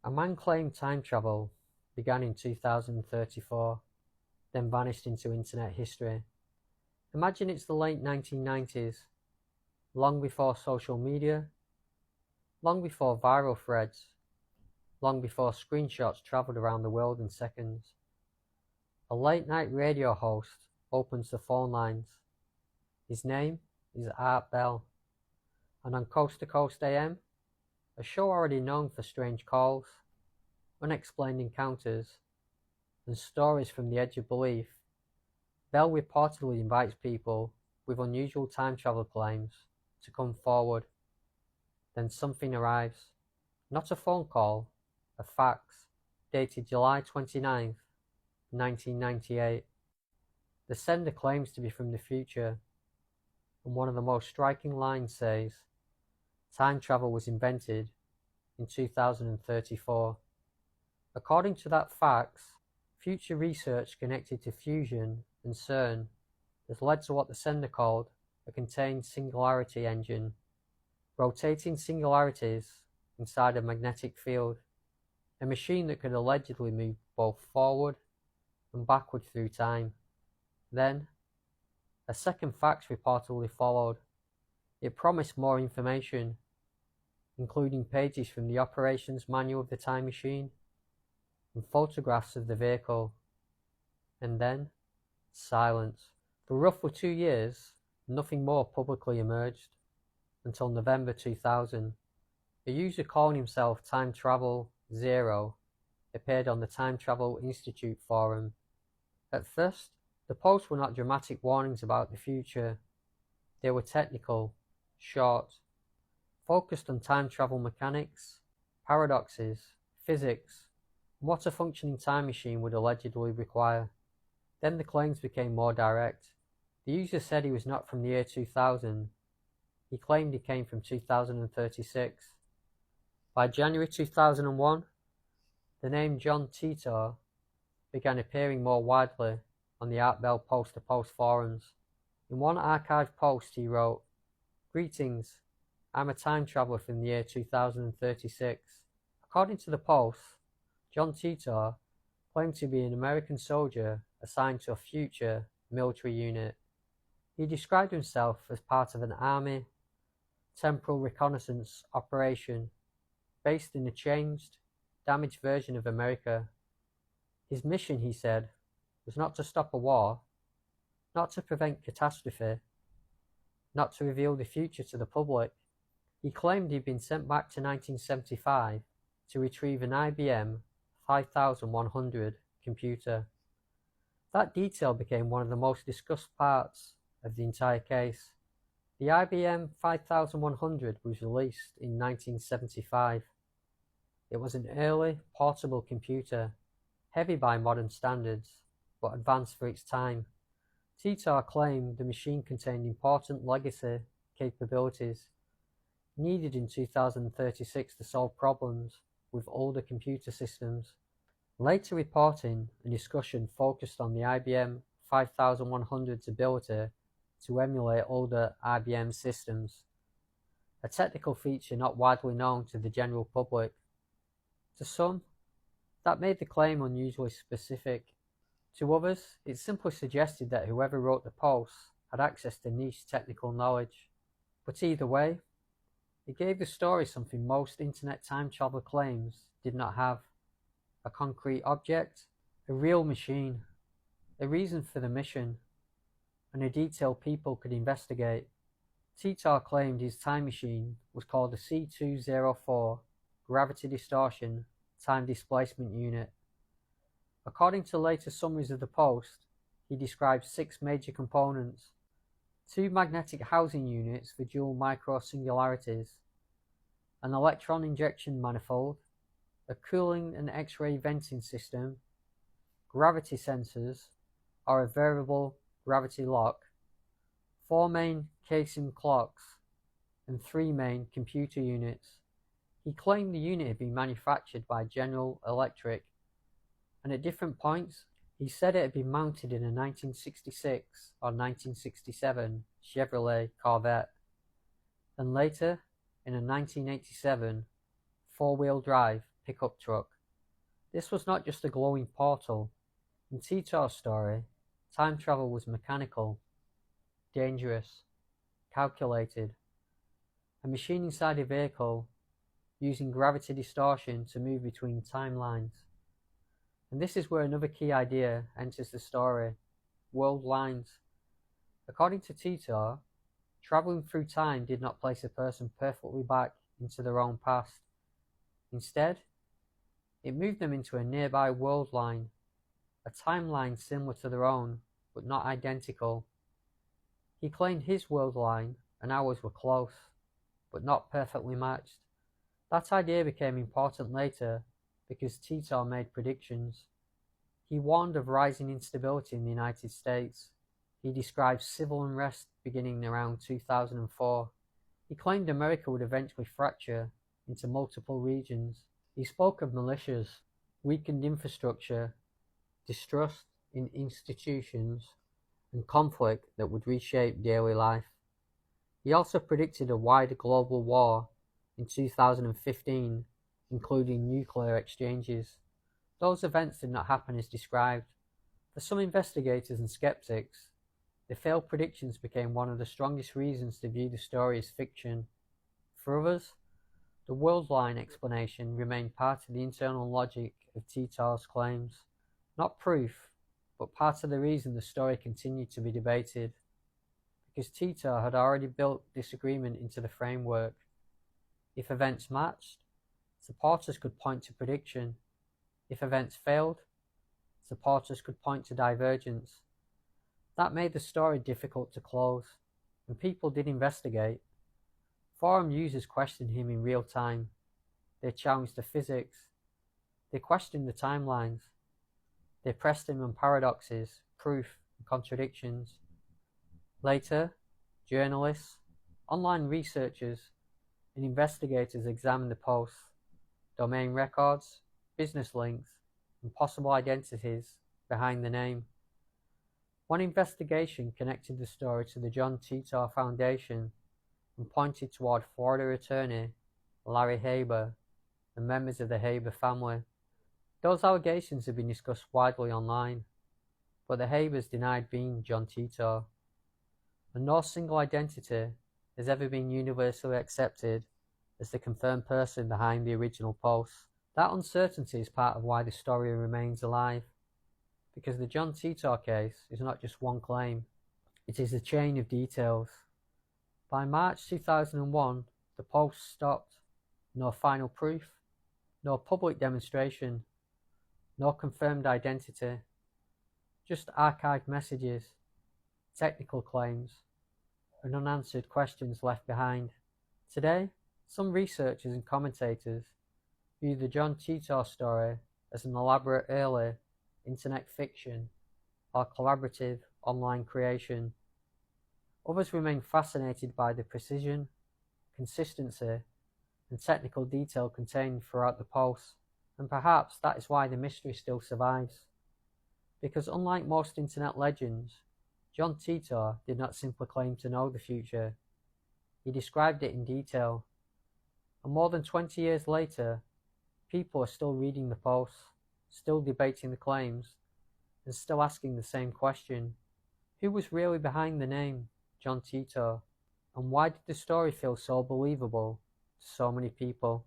A man claimed time travel began in 2034, then vanished into internet history. Imagine it's the late 1990s, long before social media, long before viral threads, long before screenshots traveled around the world in seconds. A late-night radio host opens the phone lines. His name is Art Bell, and on Coast to Coast AM, a show already known for strange calls, unexplained encounters, and stories from the edge of belief, Bell reportedly invites people with unusual time travel claims to come forward. Then something arrives. Not a phone call, a fax, dated July 29th, 1998. The sender claims to be from the future, and one of the most striking lines says, "Time travel was invented in 2034. According to that fax, future research connected to fusion and CERN has led to what the sender called a contained singularity engine, rotating singularities inside a magnetic field, a machine that could allegedly move both forward and backward through time." Then, a second fax reportedly followed. It promised more information, including pages from the operations manual of the time machine and photographs of the vehicle. And then, silence. For roughly 2 years, nothing more publicly emerged, until November 2000. A user calling himself Time Travel Zero appeared on the Time Travel Institute forum. At first, the posts were not dramatic warnings about the future. They were technical, short, focused on time travel mechanics, paradoxes, physics, and what a functioning time machine would allegedly require. Then the claims became more direct. The user said he was not from the year 2000. He claimed he came from 2036. By January 2001, the name John Titor began appearing more widely on the Art Bell post-to-post forums. In one archived post he wrote, "Greetings, I'm a time traveler from the year 2036. According to the post, John Titor claimed to be an American soldier assigned to a future military unit. He described himself as part of an Army temporal reconnaissance operation based in a changed, damaged version of America. His mission, he said, was not to stop a war, not to prevent catastrophe, not to reveal the future to the public. He claimed he'd been sent back to 1975 to retrieve an IBM 5100 computer. That detail became one of the most discussed parts of the entire case. The IBM 5100 was released in 1975. It was an early, portable computer, heavy by modern standards, but advanced for its time. Titor claimed the machine contained important legacy capabilities needed in 2036 to solve problems with older computer systems. Later reporting and discussion focused on the IBM 5100's ability to emulate older IBM systems, a technical feature not widely known to the general public. To some, that made the claim unusually specific. To others, it simply suggested that whoever wrote the posts had access to niche technical knowledge. But either way, it gave the story something most internet time travel claims did not have: a concrete object, a real machine, a reason for the mission, and a detail people could investigate. Titor claimed his time machine was called a C204 Gravity Distortion Time Displacement Unit. According to later summaries of the post, he described 6 major components: 2 magnetic housing units for dual micro-singularities, an electron injection manifold, a cooling and X-ray venting system, gravity sensors, or a variable gravity lock, 4 main casing clocks, and 3 main computer units. He claimed the unit had been manufactured by General Electric, and at different points he said it had been mounted in a 1966 or 1967 Chevrolet Corvette, and later in a 1987 four-wheel drive pickup truck. This was not just a glowing portal. In Titor's story, time travel was mechanical, dangerous, calculated. A machine inside a vehicle using gravity distortion to move between timelines. And this is where another key idea enters the story: world lines. According to Titor, traveling through time did not place a person perfectly back into their own past. Instead, it moved them into a nearby world line, a timeline similar to their own, but not identical. He claimed his world line and ours were close, but not perfectly matched. That idea became important later because Titor made predictions. He warned of rising instability in the United States. He described civil unrest beginning around 2004. He claimed America would eventually fracture into multiple regions. He spoke of militias, weakened infrastructure, distrust in institutions, and conflict that would reshape daily life. He also predicted a wider global war in 2015, including nuclear exchanges. Those events did not happen as described. For some investigators and skeptics, the failed predictions became one of the strongest reasons to view the story as fiction. For others, the world line explanation remained part of the internal logic of Titor's claims. Not proof, but part of the reason the story continued to be debated. Because Titor had already built disagreement into the framework. If events matched, supporters could point to prediction. If events failed, supporters could point to divergence. That made the story difficult to close, and people did investigate. Forum users questioned him in real time. They challenged the physics. They questioned the timelines. They pressed him on paradoxes, proof, and contradictions. Later, journalists, online researchers, and investigators examined the posts, domain records, business links, and possible identities behind the name. One investigation connected the story to the John Titor Foundation and pointed toward Florida attorney Larry Haber and members of the Haber family. Those allegations have been discussed widely online, but the Habers denied being John Titor, and no single identity has ever been universally accepted as the confirmed person behind the original posts. That uncertainty is part of why the story remains alive, because the John Titor case is not just one claim, it is a chain of details. By March 2001, the posts stopped. No final proof, no public demonstration, no confirmed identity, just archived messages, technical claims, and unanswered questions left behind. Today, some researchers and commentators view the John Titor story as an elaborate early internet fiction or collaborative online creation. Others remain fascinated by the precision, consistency, and technical detail contained throughout the posts, and perhaps that is why the mystery still survives. Because unlike most internet legends, John Titor did not simply claim to know the future, he described it in detail. And more than 20 years later, people are still reading the posts, still debating the claims, and still asking the same question: who was really behind the name John Titor, and why did the story feel so believable to so many people?